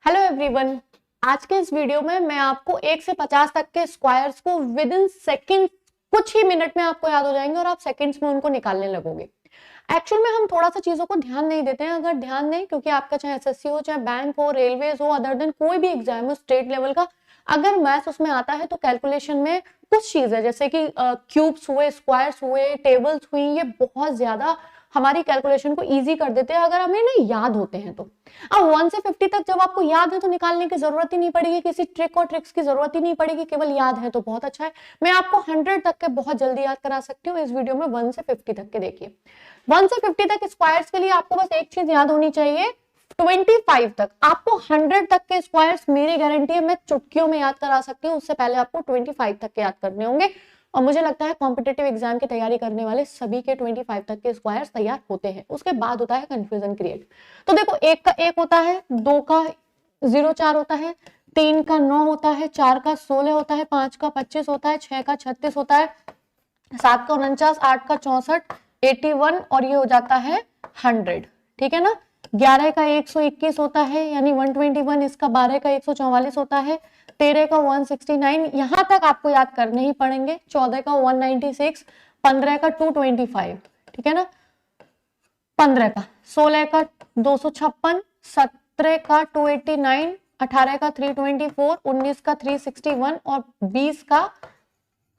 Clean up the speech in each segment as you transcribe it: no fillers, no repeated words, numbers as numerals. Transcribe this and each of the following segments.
Hello everyone. आज के इस वीडियो में मैं आपको 1 से 50 तक के स्क्वायर्स को विद इन सेकेंड, कुछ ही मिनट में आपको याद हो जाएंगे और आप सेकंड्स में उनको निकालने लगोगे। एक्चुअल में हम थोड़ा सा चीजों को ध्यान नहीं देते हैं। अगर ध्यान दें, क्योंकि आपका चाहे एसएससी हो, चाहे बैंक हो, रेलवेज हो, अदर देन कोई भी एग्जाम हो स्टेट लेवल का, अगर मैथ्स उसमें आता है तो कैलकुलेशन में कुछ चीज है जैसे कि क्यूब्स हुए, स्क्वायर्स हुए, टेबल्स हुई, ये बहुत ज्यादा हमारी कैलकुलेशन को इजी कर देते हैं अगर हमें ना याद होते हैं तो। अब 1 से 50 तक जब आपको याद है तो निकालने की जरूरत ही नहीं पड़ेगी, किसी ट्रिक और ट्रिक्स की जरूरत ही नहीं पड़ेगी, केवल याद है तो बहुत अच्छा है। मैं आपको 100 तक के बहुत जल्दी याद करा सकती हूँ इस वीडियो में। 1 से 50 तक के देखिए। 1 से 50 तक स्क्वायर्स के लिए आपको बस एक चीज याद होनी चाहिए, 25 तक। आपको 100 तक के स्क्वायर्स मेरी गारंटी है मैं चुटकियों में याद करा सकती हूँ, उससे पहले आपको 25 तक के याद करने होंगे। और मुझे लगता है कॉम्पिटिटिव एग्जाम की तैयारी करने वाले सभी के 25 तक के स्क्वायर्स तैयार होते हैं। उसके बाद होता है कंफ्यूजन क्रिएट। तो देखो, 1 का 1 होता है, 2 का 0,4 होता है, 3 का 9 होता है, 4 का 16 होता है, 5 का 25 होता है, 6 का 36 होता है, 7 का 49, 8 का 64, 81 और ये हो जाता है 100। ठीक है ना। 11 का 121 होता है यानी 121, इसका 12 का 144 होता है, 13 का 169, यहां तक आपको याद करने ही पड़ेंगे। 14 का 196, 15 का 225, ठीक है ना, 15 का, 16 का 256, 17 का 289, 18 का 324, 19 का 361 और 20 का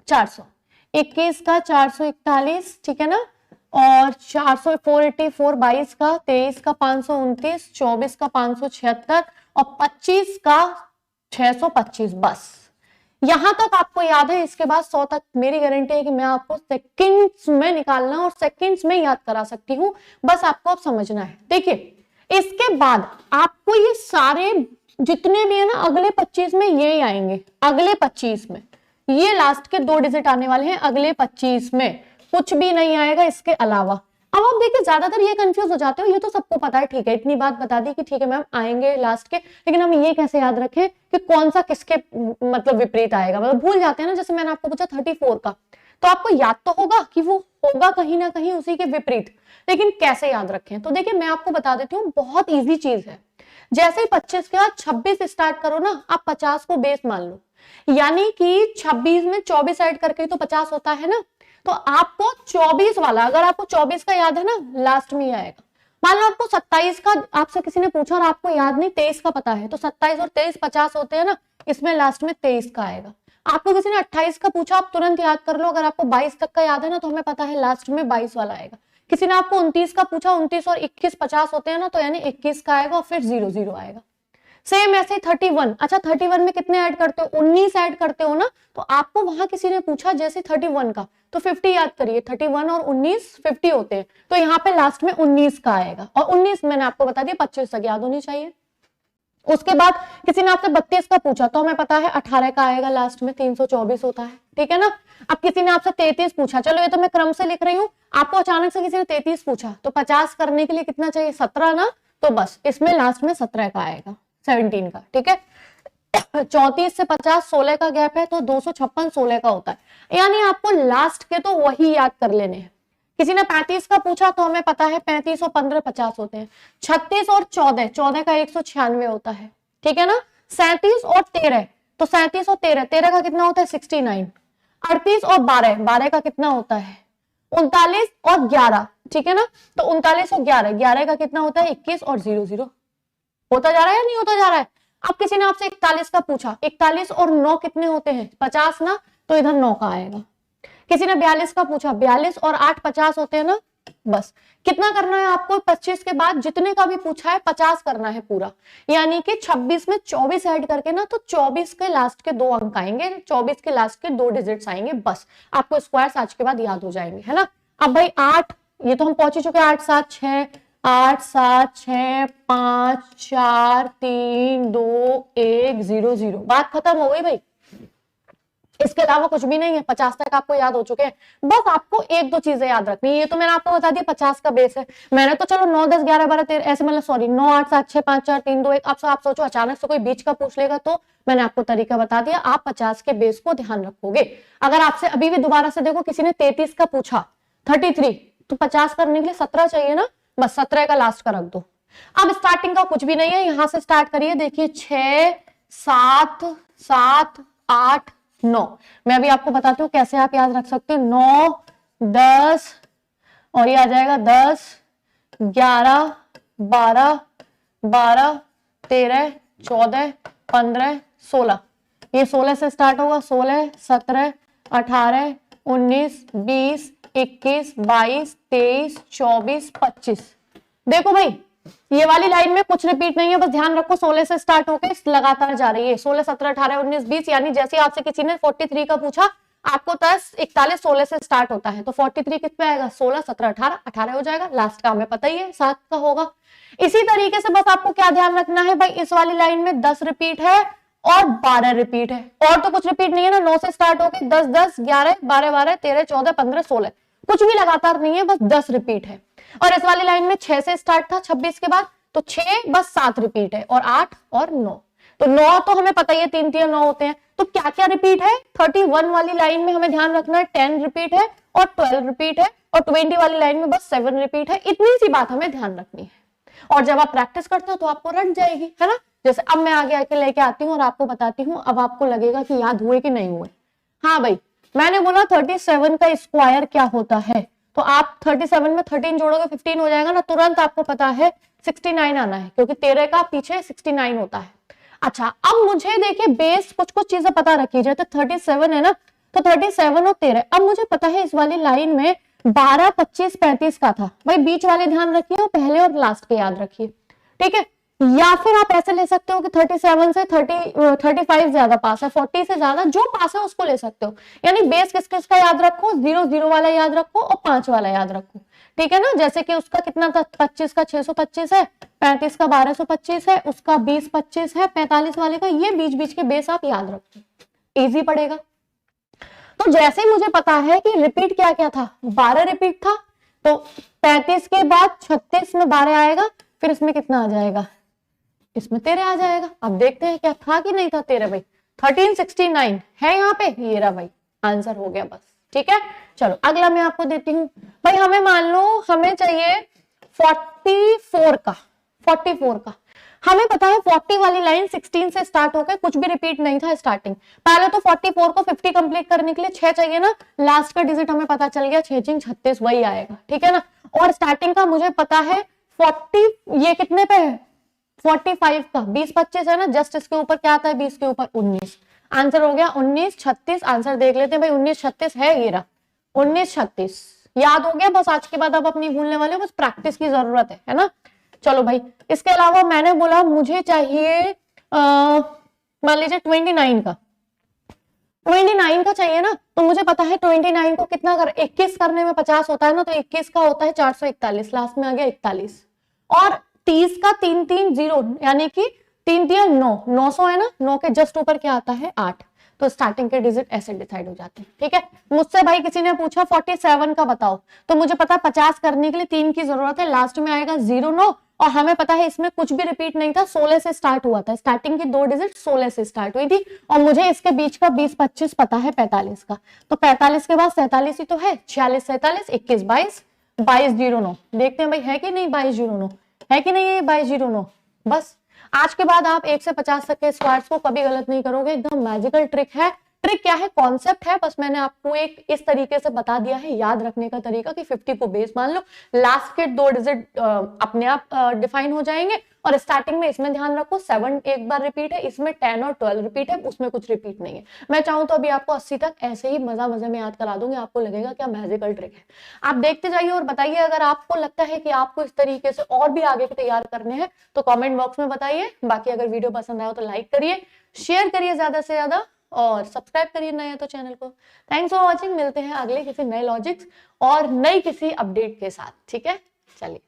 400, 21 का 441, ठीक है ना, और 400 484, 22 का, 23 का 529, 24 का 576 और 25 का 625। बस यहां तक आपको याद है। इसके बाद 100 तक मेरी गारंटी है कि मैं आपको सेकंड्स में निकालना और सेकंड्स में याद करा सकती हूँ। बस आपको अब समझना है। देखिए, इसके बाद आपको ये सारे जितने भी है ना अगले 25 में ये आएंगे। अगले 25 में ये लास्ट के 2 डिजिट आने वाले हैं। अगले 25 में कुछ भी नहीं आएगा इसके अलावा। अब आप देखिए, ज्यादातर ये कंफ्यूज हो जाते हो, ये तो सबको पता है, ठीक है, इतनी बात बता दी कि ठीक है मैम आएंगे लास्ट के, लेकिन हम ये कैसे याद रखें कि कौन सा किसके मतलब विपरीत आएगा, मतलब भूल जाते हैं ना। जैसे मैंने आपको पूछा 34 का, तो आपको याद तो होगा कि वो होगा कहीं ना कहीं उसी के विपरीत, लेकिन कैसे याद रखें। तो देखिए, मैं आपको बता देती हूँ, बहुत ईजी चीज है। जैसे ही 25 के बाद 26 स्टार्ट करो ना, आप 50 को बेस मान लो, यानी कि 26 में 24 ऐड करके तो 50 होता है ना। तो आपको 24 वाला, अगर आपको 24 का याद है ना, लास्ट में ही आएगा। मान लो आपको 27 का आपसे किसी ने पूछा और आपको याद नहीं, 23 का पता है, तो 27 और 23 50 होते हैं ना, इसमें लास्ट में 23 का आएगा। आपको किसी ने 28 का पूछा, आप तुरंत याद कर लो, अगर आपको 22 तक का याद है ना, तो हमें पता है लास्ट में 22 वाला आएगा। किसी ने आपको 29 का पूछा, 29 और 21 50 होते हैं ना, तो यानी 21 का आएगा और फिर 00 आएगा। सेम ऐसे 31। अच्छा, 31 में कितने ऐड करते हो, 19 ऐड करते हो ना, तो आपको वहां किसी ने पूछा जैसे 31 का, तो 50 याद करिए। 31 और 19 50 होते हैं, तो यहाँ पे लास्ट में 19 का आएगा। और 19 मैंने आपको बता दिया 25 तक याद होनी चाहिए। उसके बाद किसी ने आपसे 32 का पूछा, तो हमें पता है 18 का आएगा लास्ट में, 324 होता है, ठीक है ना। अब किसी ने आपसे 33 पूछा, चलो ये तो मैं क्रम से लिख रही हूँ, आपको अचानक से किसी ने 33 पूछा, तो 50 करने के लिए कितना चाहिए, 17 ना, तो बस इसमें लास्ट में 17 का आएगा, 17 का, ठीक है। 34 से 50 16 का गैप है, तो 256 16 का होता है, यानी आपको लास्ट के तो वही याद कर लेने हैं। किसी ने 35 का पूछा, तो हमें पता है 35 और 15 50 होते हैं। 36 और 14 14 का 196 होता है, ठीक है ना। 37 और 13, तो 37 और 13 13 का कितना होता है, 69। 38 और 12 12 का कितना होता है, 39 और 11, ठीक है ना। तो 39 और 11 11 का कितना होता है, 21 और 00 होता जा रहा है या नहीं होता जा रहा है। अब किसी ने आपसे 41 का पूछा, 41 और 9 कितने होते हैं, 50 ना, तो इधर 9 का आएगा। किसी ने 42 का पूछा, 42 और 8 50 होते हैं ना। बस कितना करना है आपको, 25 के बाद जितने का भी पूछा है 50 करना है पूरा, यानी कि 26 में 24 ऐड करके ना, तो 24 के लास्ट के 2 अंक आएंगे, 24 के लास्ट के 2 डिजिट्स आएंगे। बस आपको स्क्वायर्स आज के बाद याद हो जाएंगे, है ना। अब भाई 8, ये तो हम पहुंच ही चुके हैं, 8 7 6, 8 7 6 5 4 3 2 1 0 0, बात खत्म हो गई भाई। इसके अलावा कुछ भी नहीं है। 50 तक आपको याद हो चुके हैं। बस आपको 1-2 चीजें याद रखनी है। ये तो मैंने आपको बता दिया 50 का बेस है। मैंने तो चलो 9 10 11 12 13 ऐसे, मतलब सॉरी 9 8 7 6 5 4 3 2 1, अब आप सोचो अचानक से कोई बीच का पूछ लेगा, तो मैंने आपको तरीका बता दिया, आप 50 के बेस को ध्यान रखोगे। अगर आपसे अभी भी दोबारा से देखो, किसी ने 33 का पूछा, 33, तो 50 करने के लिए 17 चाहिए ना, बस 17 का लास्ट का रख दो। अब स्टार्टिंग का कुछ भी नहीं है, यहां से स्टार्ट करिए, देखिए 6 7 7 8 9। मैं अभी आपको बताती हूँ कैसे आप याद रख सकते हो। 9 10 और ये आ जाएगा 10 11 12 12 13 14 15 16। ये 16 से स्टार्ट होगा, 16 17 18 19 20 21 22 23 24 25। देखो भाई ये वाली लाइन में कुछ रिपीट नहीं है, बस ध्यान रखो 16 से स्टार्ट होकर लगातार जा रही है। 16 17 18 19 20, यानी जैसे आपसे किसी ने 43 का पूछा, आपको 10 41 16 से स्टार्ट होता है, तो 43 किस पे आएगा? 16 17 18 18 हो जाएगा। लास्ट का हमें पता ही है 7 का होगा। इसी तरीके से बस आपको क्या ध्यान रखना है भाई, इस वाली लाइन में 10 रिपीट है और 12 रिपीट है, और तो कुछ रिपीट नहीं है ना। 9 से स्टार्ट होकर 10 10 11 12 12 13 14 15 16, कुछ भी लगातार नहीं है, बस 10 रिपीट है। और इस वाली लाइन में 6 से स्टार्ट था 26 के बाद, तो 6 बस 7 रिपीट है, और 8 और 9। तो 9 तो हमें पता ही है, 3 3 9 होते हैं। तो क्या क्या रिपीट है? 31 वाली लाइन में हमें ध्यान रखना है 10 रिपीट है और 12 रिपीट है, और 20 वाली लाइन में बस 7 रिपीट है। इतनी सी बात हमें ध्यान रखनी है, और जब आप प्रैक्टिस करते हो तो आपको रट जाएगी, है ना। जैसे अब मैं आगे आके लेके आती हूँ और आपको बताती हूँ, अब आपको लगेगा कि याद हुए कि नहीं हुए। हाँ भाई, मैंने बोला 37 का स्क्वायर क्या होता है, तो आप 37 में 13 जोड़ोगे 15 हो जाएगा ना, तुरंत आपको पता है 69 आना है, क्योंकि 13 का पीछे 69 होता है। अच्छा, अब मुझे देखिए बेस कुछ कुछ चीजें पता रखी जाए, तो 37 है ना, तो 37 और 13। अब मुझे पता है इस वाली लाइन में 12 25 35 का था भाई, बीच वाले ध्यान रखिए और पहले और लास्ट के याद रखिए, ठीक है। या फिर आप ऐसे ले सकते हो कि 37 से 35 ज्यादा पास है, 40 से ज्यादा जो पास है उसको ले सकते हो। यानी बेस किस किस का याद रखो, 0 0 वाला याद रखो और 5 वाला याद रखो, ठीक है ना। जैसे कि उसका कितना था, 25 का 625 है, 35 का 1225 है, उसका 20 25 है, 45 वाले का, ये बीच बीच के बेस आप याद रखो, इजी पड़ेगा। तो जैसे मुझे पता है कि रिपीट क्या क्या था, 12 रिपीट था, तो 35 के बाद 36 में 12 आएगा, फिर इसमें कितना आ जाएगा, इसमें 13 आ जाएगा। अब देखते हैं क्या था कि नहीं था 13 भाई। 1369 है यहाँ पे, ये रहा भाई, आंसर हो गया बस, ठीक है। चलो अगला मैं आपको देती हूँ भाई, हमें मान लो हमें चाहिए 44 का, 44 का। हमें पता है 40 वाली लाइन 16 से स्टार्ट होकर कुछ भी रिपीट नहीं था स्टार्टिंग। पहले तो 44 को 50 कंप्लीट करने के लिए 6 चाहिए ना, लास्ट का डिजिट हमें पता चल गया, 6 6 36 वही आएगा, ठीक है ना। और स्टार्टिंग का मुझे पता है 40, ये कितने पे है, 45 का 20 25 है ना, जस्ट इसके ऊपर क्या आता है, 20 के ऊपर 19। आंसर हो गया 19 36। आंसर देख लेते हैं भाई, 19 36 है, ये रहा 19 36, याद हो गया। बस आज के बाद आप अपनी भूलने वाले हो, बस प्रैक्टिस की जरूरत है ना। चलो भाई, इसके अलावा मैंने बोला मुझे चाहिए मान लीजिए 29 का, 29 का चाहिए ना, तो मुझे पता है 29 को कितना कर, 21 करने में 50 होता है ना, तो 21 का होता है 441, लास्ट में आ गया 41। और 30 का 3 3 0, यानी कि 3 3 9, 900 है ना, 9 के जस्ट ऊपर क्या आता है 8, तो स्टार्टिंग के डिजिट ऐसे डिसाइड हो जाते हैं, ठीक है। मुझसे भाई किसी ने पूछा 47 का बताओ, तो मुझे पता 50 करने के लिए 3 की जरूरत है, लास्ट में आएगा 0 9, और हमें पता है इसमें कुछ भी रिपीट नहीं था, 16 से स्टार्ट हुआ था, स्टार्टिंग की 2 डिजिट 16 से स्टार्ट हुई थी। और मुझे इसके बीच का 20 25 पता है 45 का, तो 45 के बाद 47 ही तो है, 46 47 21 22 22 0 9। देखते हैं भाई है कि नहीं 22 0 9, है कि नहीं है 22 0 9। बस आज के बाद आप 1 से 50 तक के स्क्वायर्स को कभी गलत नहीं करोगे, एकदम मैजिकल ट्रिक है। ट्रिक क्या है, कॉन्सेप्ट है, बस मैंने आपको एक इस तरीके से बता दिया है याद रखने का तरीका कि 50 को बेस मान लो, लास्ट के 2 डिजिट अपने आप डिफाइन हो जाएंगे, और स्टार्टिंग में इसमें ध्यान रखो 7 एक बार रिपीट है, इसमें 10 और 12 रिपीट है, उसमें कुछ रिपीट नहीं है। मैं चाहूं तो अभी आपको 80 तक ऐसे ही मजा मजे में याद करा दूंगी, आपको लगेगा क्या मैजिकल ट्रिक है। आप देखते जाइए और बताइए, अगर आपको लगता है कि आपको इस तरीके से और भी आगे के तैयार करने हैं तो कॉमेंट बॉक्स में बताइए। बाकी अगर वीडियो पसंद आया तो लाइक करिए, शेयर करिए ज्यादा से ज्यादा, और सब्सक्राइब करिए नए है तो चैनल को। थैंक्स फॉर वॉचिंग, मिलते हैं अगले किसी नए लॉजिक्स और नई किसी अपडेट के साथ, ठीक है। चलिए।